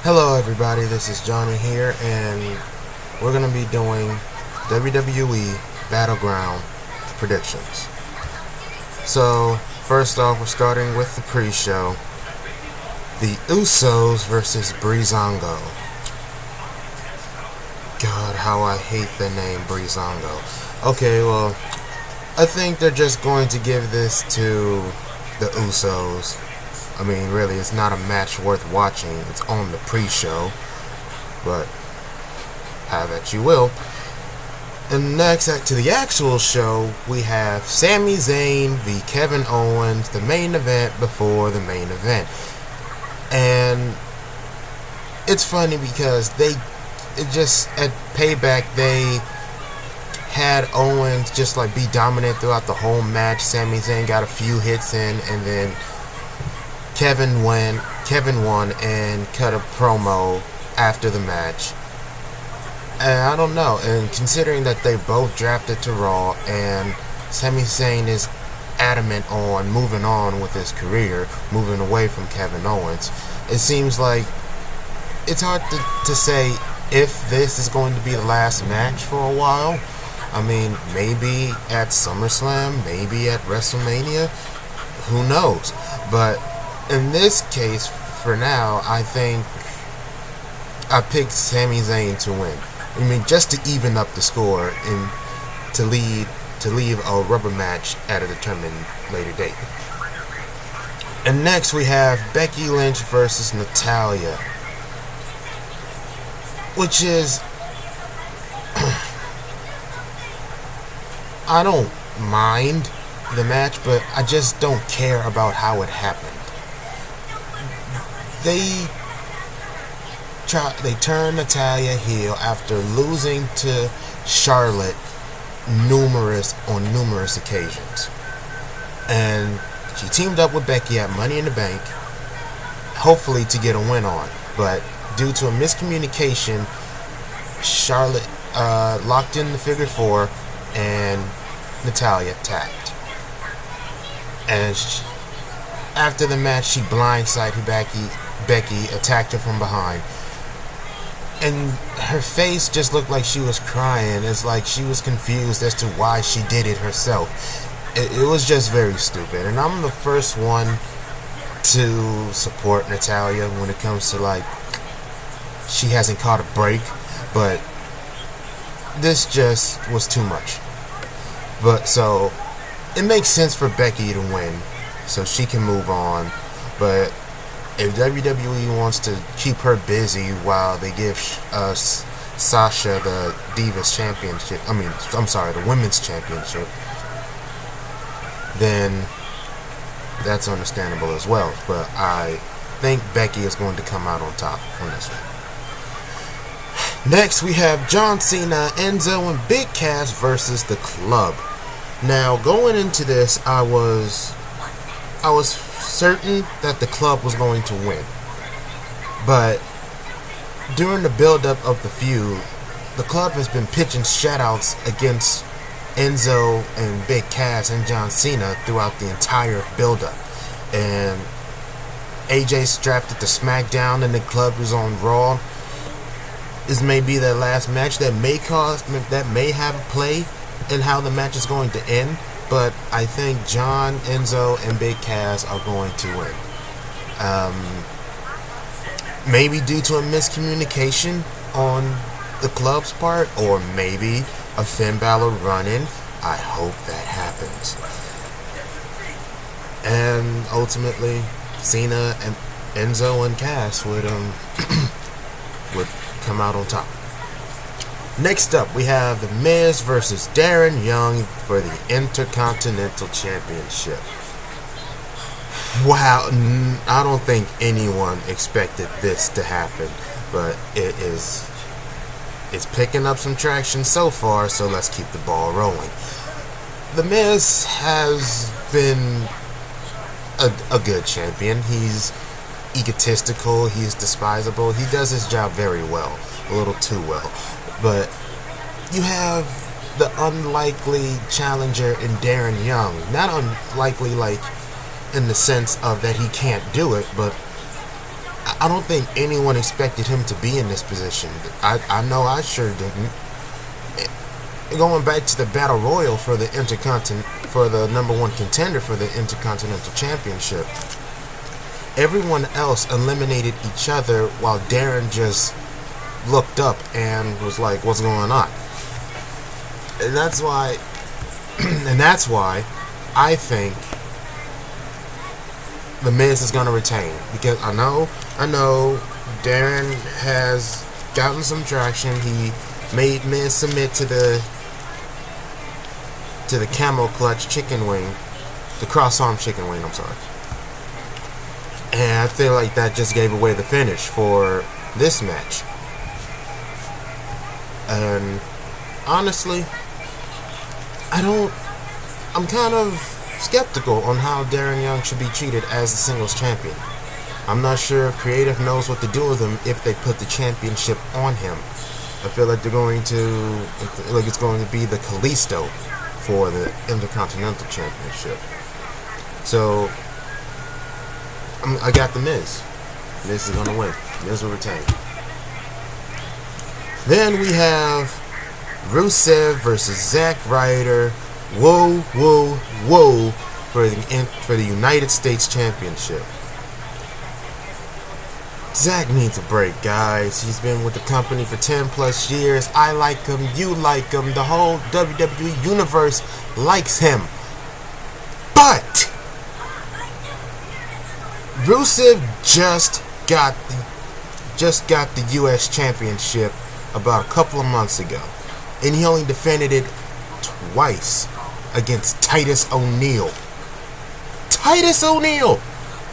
Hello everybody, this is Johnny here, and we're going to be doing WWE Battleground Predictions. So, first off, we're starting with the pre-show. The Usos versus Breezango. God, how I hate the name Breezango. Okay, well, I think they're just going to give this to the Usos. I mean, really, it's not a match worth watching. It's on the pre-show, but have at you will. And next, to the actual show, we have Sami Zayn v. Kevin Owens, the main event before the main event. And it's funny because at Payback, they had Owens just like be dominant throughout the whole match. Sami Zayn got a few hits in, and then Kevin won and cut a promo after the match. And I don't know, and considering that they both drafted to Raw and Sami Zayn is adamant on moving on with his career, moving away from Kevin Owens, it seems like it's hard to say if this is going to be the last match for a while. I mean, maybe at SummerSlam, maybe at WrestleMania, who knows? But in this case, for now, I think I picked Sami Zayn to win. I mean, just to even up the score and to leave a rubber match at a determined later date. And next we have Becky Lynch versus Natalya, which is I don't mind the match, but I just don't care about how it happened. They turned Natalya heel after losing to Charlotte on numerous occasions. And she teamed up with Becky at Money in the Bank, hopefully to get a win on. But due to a miscommunication, Charlotte locked in the figure four and Natalya tapped. And after the match, she blindsided Becky, attacked her from behind. And her face just looked like she was crying. It's like she was confused as to why she did it herself. It was just very stupid. And I'm the first one to support Natalya when it comes to, like, she hasn't caught a break. But this just was too much. But so, it makes sense for Becky to win, so she can move on. But if WWE wants to keep her busy while they give Sasha the Divas Championship, the Women's Championship, then that's understandable as well. But I think Becky is going to come out on top on this one. Next, we have John Cena, Enzo, and Big Cass versus The Club. Now, going into this, I was certain that The Club was going to win. But during the build-up of the feud, The Club has been pitching shutouts against Enzo and Big Cass and John Cena throughout the entire build-up. And AJ's drafted to SmackDown, and The Club is on Raw. This may be their last match that may have a play in how the match is going to end. But I think John, Enzo, and Big Cass are going to win. Maybe due to a miscommunication on The Club's part, or maybe a Finn Balor run-in. I hope that happens. And ultimately, Cena and Enzo and Cass would come out on top. Next up, we have The Miz versus Darren Young for the Intercontinental Championship. Wow, I don't think anyone expected this to happen, but it's picking up some traction so far, so let's keep the ball rolling. The Miz has been a good champion. He's egotistical, he's despisable, he does his job very well, a little too well. But you have the unlikely challenger in Darren Young. Not unlikely like in the sense of that he can't do it, but I don't think anyone expected him to be in this position. I know I sure didn't. Going back to the Battle Royal for the for the #1 contender for the Intercontinental Championship, everyone else eliminated each other while Darren just looked up and was like, "What's going on?" And that's why, I think The Miz is going to retain, because I know Darren has gotten some traction. He made Miz submit to the camel clutch chicken wing, the cross arm chicken wing. I'm sorry, and I feel like that just gave away the finish for this match. And honestly, I'm kind of skeptical on how Darren Young should be treated as the singles champion. I'm not sure if creative knows what to do with him if they put the championship on him. I feel like it's going to be the Kalisto for the Intercontinental Championship. So I got The Miz. Miz is going to win. Miz will retain. Then we have Rusev versus Zack Ryder. Whoa, whoa, whoa, for the United States Championship. Zack needs a break, guys. He's been with the company for 10 plus years. I like him, you like him, the whole WWE universe likes him. But Rusev just got the US Championship about a couple of months ago, and he only defended it twice against Titus O'Neil.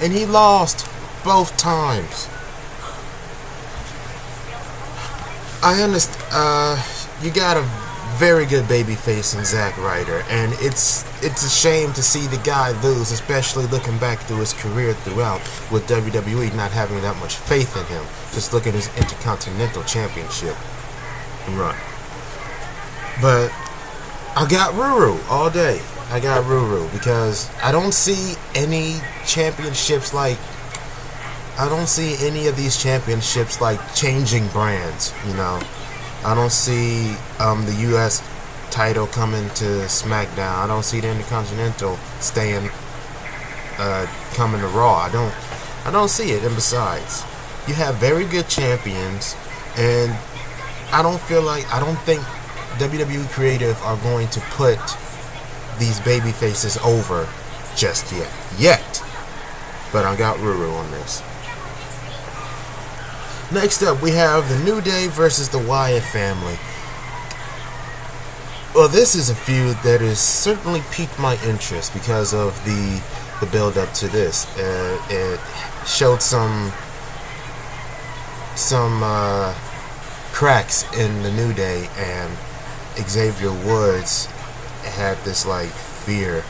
And he lost both times. I understand. You got a very good babyface in Zack Ryder, and it's a shame to see the guy lose, especially looking back through his career throughout, with WWE not having that much faith in him. Just look at his Intercontinental Championship run. But I got Ruru all day. I got Ruru because I don't see any championships like. I don't see any of these championships like changing brands, you know. I don't see the U.S. title coming to SmackDown. I don't see the Intercontinental coming to Raw. I don't see it. And besides, you have very good champions, and I don't think WWE Creative are going to put these baby faces over just yet. But I got Ruru on this. Next up, we have the New Day versus the Wyatt family. Well, this is a feud that has certainly piqued my interest because of the build up to this. It showed some cracks in the New Day, and Xavier Woods had this like fear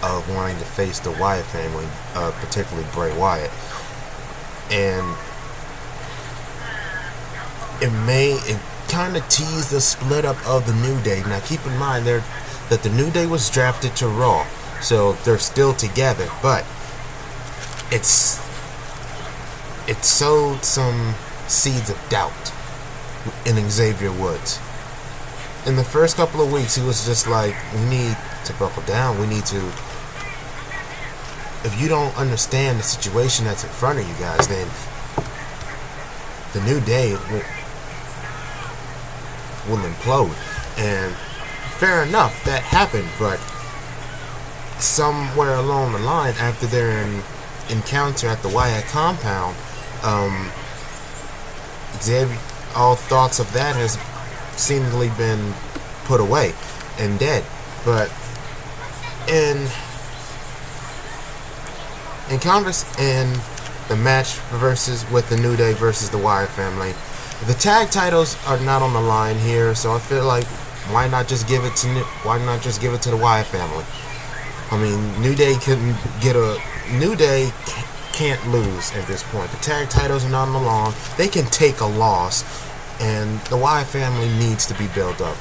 of wanting to face the Wyatt family, particularly Bray Wyatt, and it kind of teased the split up of the New Day. Now keep in mind that the New Day was drafted to Raw, so they're still together, but it sowed some seeds of doubt in Xavier Woods. In the first couple of weeks, he was just like, we need to buckle down. We need to. If you don't understand the situation that's in front of you guys, then the New Day will implode. And fair enough, that happened, but somewhere along the line, after their encounter at the Wyatt compound, Xavier, all thoughts of that has seemingly been put away and dead. But in the match with the New Day versus the Wyatt family, the tag titles are not on the line here, so I feel like why not just give it to the Wyatt family? I mean, New Day can't lose at this point. The tag titles are not on the line. They can take a loss, and the Wyatt family needs to be built up,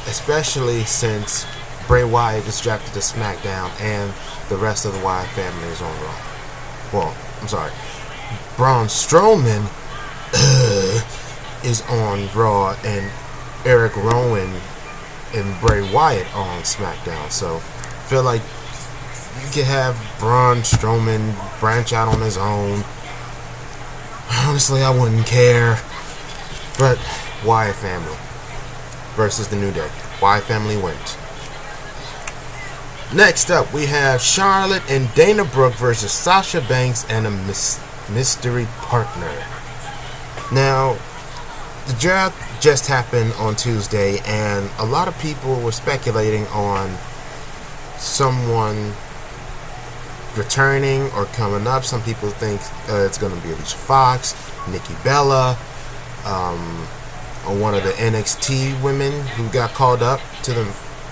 especially since Bray Wyatt is drafted to SmackDown and the rest of the Wyatt family is on Raw. Well, I'm sorry. Braun Strowman is on Raw, and Eric Rowan and Bray Wyatt are on SmackDown. So I feel like you could have Braun Strowman branch out on his own. Honestly, I wouldn't care. But Wyatt family versus the New Day. Wyatt family wins. Next up, we have Charlotte and Dana Brooke versus Sasha Banks and a mystery partner. Now, the draft just happened on Tuesday, and a lot of people were speculating on someone returning or coming up. Some people think it's going to be Alicia Fox, Nikki Bella, or one of the NXT women who got called up to the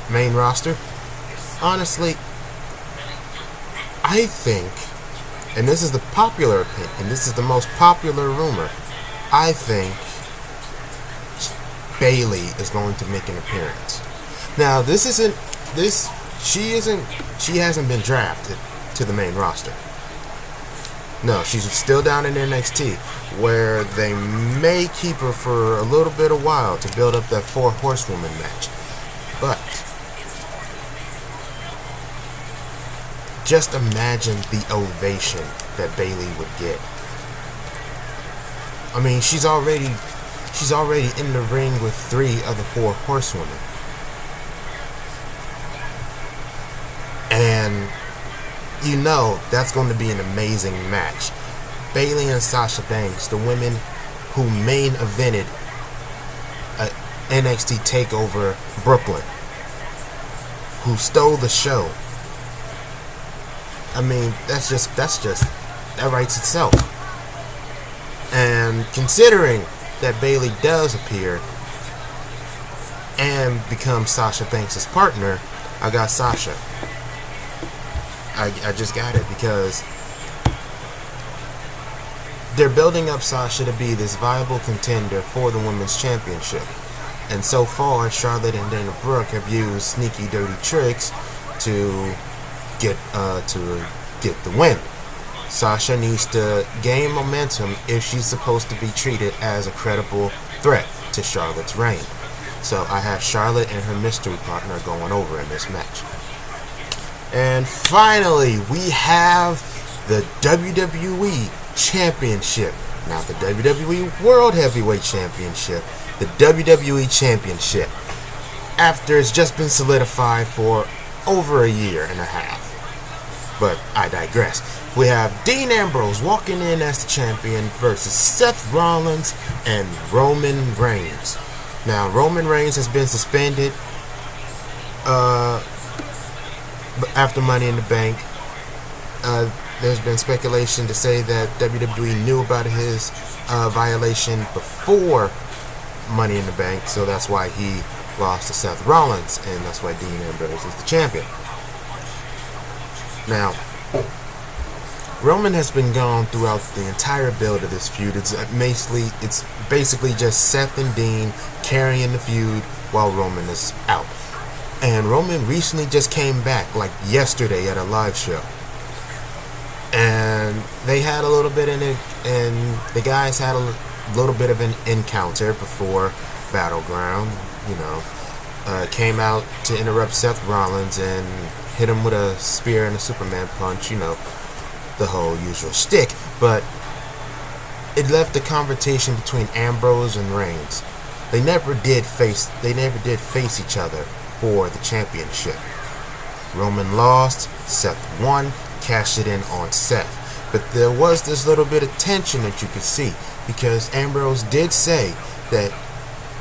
main roster. Honestly, I think, and this is the popular opinion, this is the most popular rumor, I think Bayley is going to make an appearance. Now, she hasn't been drafted to the main roster. No, she's still down in NXT, where they may keep her for a little bit of while to build up that 4 horsewoman match. But just imagine the ovation that Bayley would get. I mean, she's already in the ring with 3 of the 4 horsewomen. And you know that's going to be an amazing match. Bayley and Sasha Banks, the women who main evented NXT TakeOver Brooklyn, who stole the show. I mean, that writes itself. And considering that Bayley does appear and become Sasha Banks' partner, I got Sasha. I just got it because they're building up Sasha to be this viable contender for the Women's Championship. And so far, Charlotte and Dana Brooke have used sneaky, dirty tricks to get the win. Sasha needs to gain momentum if she's supposed to be treated as a credible threat to Charlotte's reign. So I have Charlotte and her mystery partner going over in this match. And finally, we have the WWE Championship. Not the WWE World Heavyweight Championship. The WWE Championship. After it's just been solidified for over a year and a half. But I digress. We have Dean Ambrose walking in as the champion versus Seth Rollins and Roman Reigns. Now, Roman Reigns has been suspended after Money in the Bank. There's been speculation to say that WWE knew about his violation before Money in the Bank, so that's why he lost to Seth Rollins, and that's why Dean Ambrose is the champion. Now, Roman has been gone throughout the entire build of this feud. It's basically just Seth and Dean carrying the feud while Roman is out. And Roman recently just came back, like yesterday at a live show. And they had a little bit in it, and the guys had a little bit of an encounter before Battleground, came out to interrupt Seth Rollins and hit him with a spear and a Superman punch, the whole usual shtick. But it left the confrontation between Ambrose and Reigns. They never did face each other for the championship. Roman lost, Seth won, cashed it in on Seth. But there was this little bit of tension that you could see, because Ambrose did say that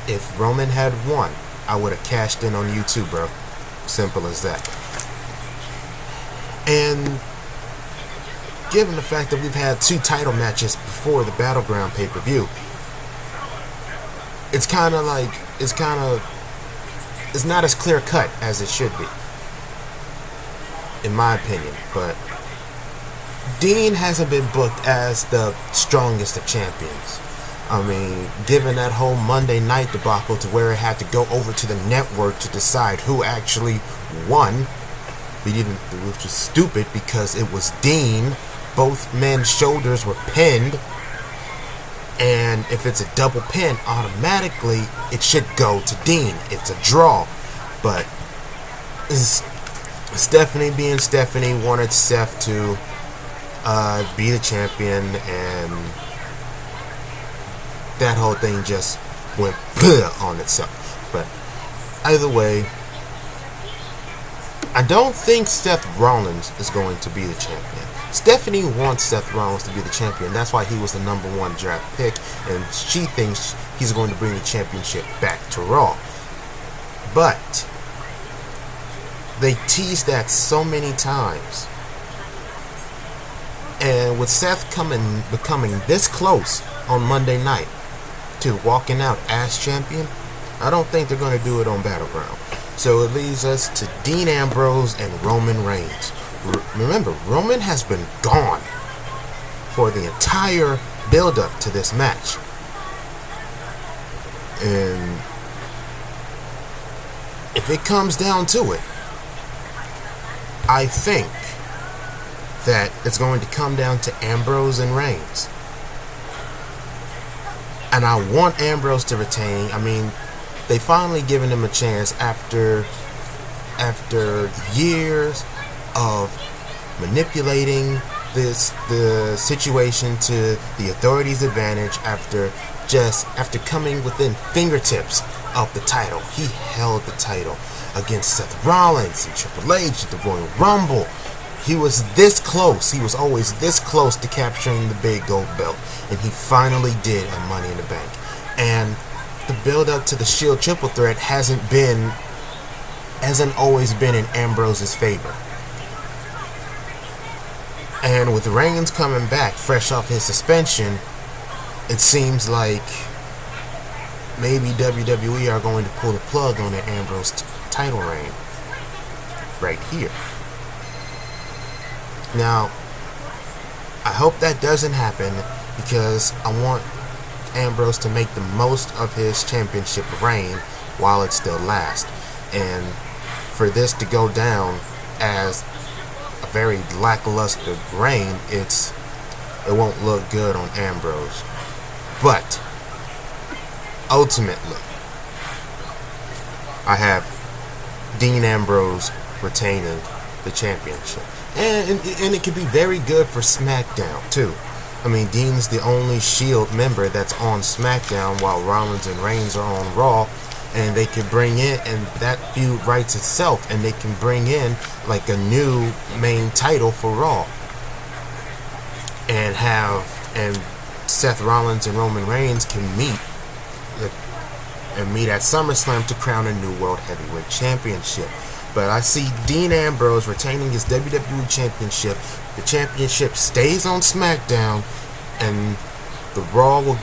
if Roman had won, I would have cashed in on you too, bro. Simple as that. And given the fact that we've had 2 title matches before the Battleground pay-per-view, it's not as clear cut as it should be, in my opinion. But Dean hasn't been booked as the strongest of champions. I mean, given that whole Monday night debacle to where it had to go over to the network to decide who actually won, which was stupid because it was Dean both men's shoulders were pinned, and if it's a double pin, automatically it should go to Dean. It's a draw. But Stephanie, being Stephanie, wanted Seth to be the champion, and that whole thing just went on itself. But either way, I don't think Seth Rollins is going to be the champion. Stephanie wants Seth Rollins to be the champion. That's why he was the #1 draft pick, and she thinks he's going to bring the championship back to Raw. But they teased that so many times, and with Seth becoming this close on Monday night to walking out as champion, I don't think they're going to do it on Battleground. So it leaves us to Dean Ambrose and Roman Reigns. Remember, Roman has been gone for the entire build-up to this match. And if it comes down to it, I think that it's going to come down to Ambrose and Reigns. And I want Ambrose to retain. I mean, they finally given him a chance after years of manipulating the situation to the authorities' advantage. After coming within fingertips of the title, he held the title against Seth Rollins and Triple H at the Royal Rumble. He was this close. He was always this close to capturing the big gold belt, and he finally did at Money in the Bank. And the build up to the Shield triple threat hasn't always been in Ambrose's favor. And with Reigns coming back fresh off his suspension, it seems like maybe WWE are going to pull the plug on the Ambrose title reign right here. Now, I hope that doesn't happen, because I want Ambrose to make the most of his championship reign while it still lasts. And for this to go down as a very lackluster reign, it won't look good on Ambrose. But ultimately, I have Dean Ambrose retaining the championship. And it could be very good for SmackDown too. I mean, Dean's the only Shield member that's on SmackDown, while Rollins and Reigns are on Raw, and they can bring in, and that feud writes itself, and they can bring in like a new main title for Raw, and Seth Rollins and Roman Reigns can meet at SummerSlam to crown a new World Heavyweight Championship. But I see Dean Ambrose retaining his WWE Championship. The championship stays on SmackDown, and the Raw will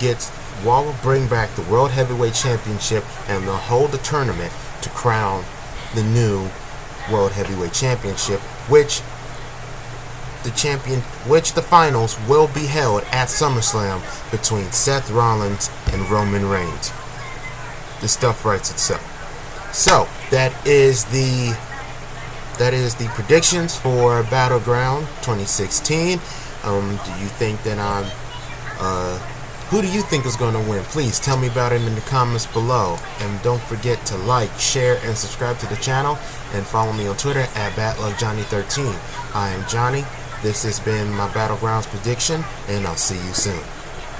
bring back the World Heavyweight Championship, and they'll hold a tournament to crown the new World Heavyweight Championship, which the finals will be held at SummerSlam between Seth Rollins and Roman Reigns. The stuff writes itself. So that is the predictions for Battleground 2016. Who do you think is going to win? Please tell me about it in the comments below. And don't forget to like, share, and subscribe to the channel. And follow me on Twitter at BadLuckJohnny13. I am Johnny. This has been my Battlegrounds prediction, and I'll see you soon.